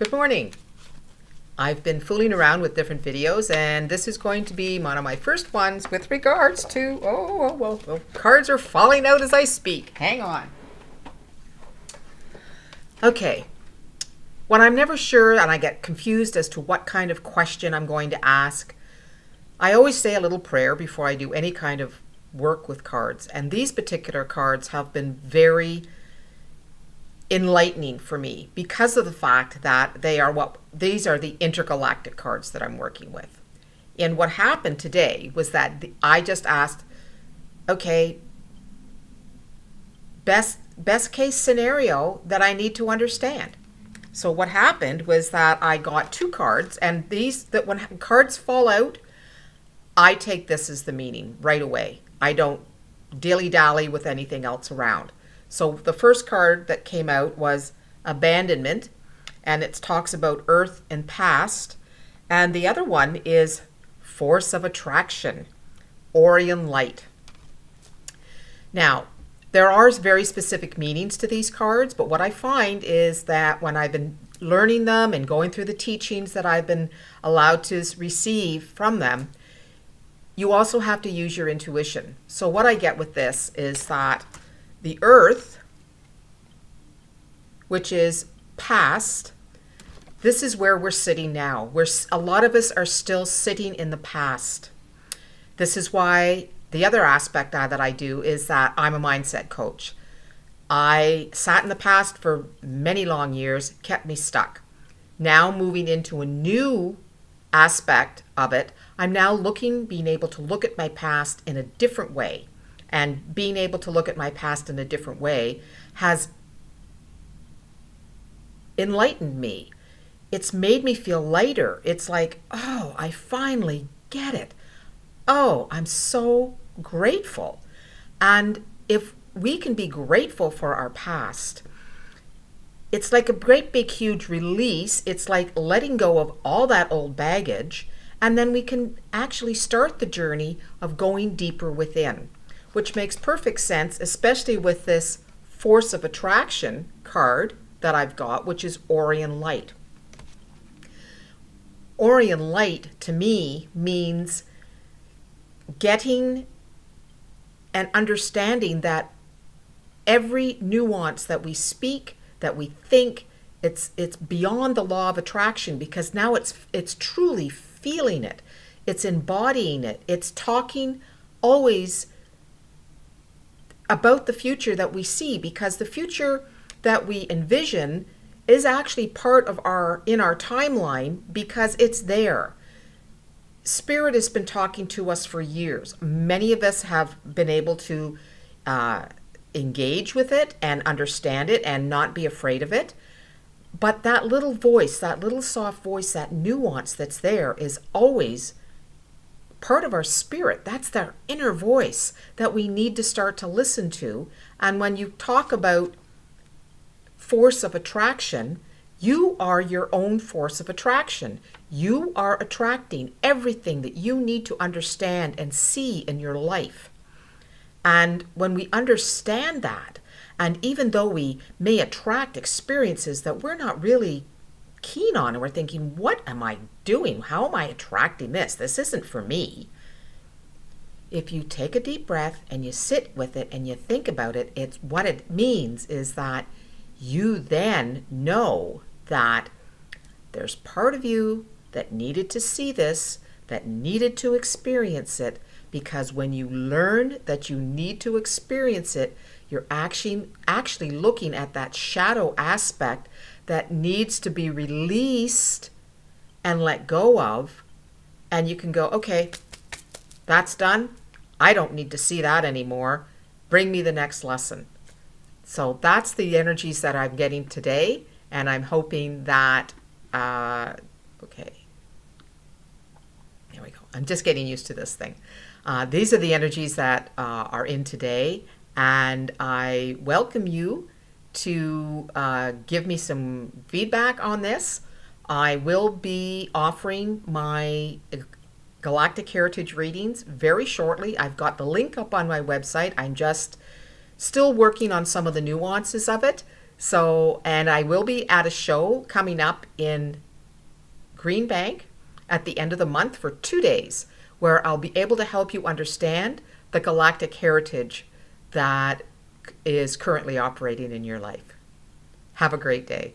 Good morning. I've been fooling around with different videos, and this is going to be one of my first ones with regards to, cards are falling out as I speak. Hang on. Okay. When I'm never sure and I get confused as to what kind of question I'm going to ask, I always say a little prayer before I do any kind of work with cards. And these particular cards have been very enlightening for me because of the fact that these are the intergalactic cards that I'm working with. And what happened today was that I just asked, okay, best case scenario that I need to understand. So what happened was that I got two cards, and when cards fall out, I take this as the meaning right away. I don't dilly-dally with anything else around. So the first card that came out was Abandonment, and it talks about Earth and past. And the other one is Force of Attraction, Orion Light. Now, there are very specific meanings to these cards, but what I find is that when I've been learning them and going through the teachings that I've been allowed to receive from them, you also have to use your intuition. So what I get with this is that the Earth, which is past, this is where we're sitting now. A lot of us are still sitting in the past. This is why the other aspect that I do is that I'm a mindset coach. I sat in the past for many long years, kept me stuck. Now moving into a new aspect of it, I'm now being able to look at my past in a different way. And being able to look at my past in a different way has enlightened me. It's made me feel lighter. It's like, oh, I finally get it. Oh, I'm so grateful. And if we can be grateful for our past, it's like a great big huge release. It's like letting go of all that old baggage, and then we can actually start the journey of going deeper within, which makes perfect sense, especially with this Force of Attraction card that I've got, which is Orion Light. Orion Light to me means getting and understanding that every nuance that we speak, that we think, it's beyond the law of attraction, because now it's truly feeling it. It's embodying it. It's talking always about the future that we see, because the future that we envision is actually part of our timeline, because it's there. Spirit has been talking to us for years. Many of us have been able to engage with it and understand it and not be afraid of it. But that little voice, that little soft voice, that nuance that's there is always part of our spirit. That's their inner voice that we need to start to listen to. And when you talk about force of attraction, you are your own force of attraction. You are attracting everything that you need to understand and see in your life. And when we understand that, and even though we may attract experiences that we're not really keen on, and we're thinking, what am I doing? How am I attracting this? This isn't for me. If you take a deep breath and you sit with it and you think about it, what it means is that you then know that there's part of you that needed to see this, that needed to experience it, because when you learn that you need to experience it, you're actually looking at that shadow aspect that needs to be released and let go of, and you can go, okay, that's done. I don't need to see that anymore. Bring me the next lesson. So that's the energies that I'm getting today, and I'm hoping that, okay, there we go. I'm just getting used to this thing. These are the energies that are in today, and I welcome you to give me some feedback on this. I will be offering my Galactic Heritage readings very shortly. I've got the link up on my website. I'm just still working on some of the nuances of it. So, and I will be at a show coming up in Green Bank at the end of the month for 2 days, where I'll be able to help you understand the galactic heritage that is currently operating in your life. Have a great day.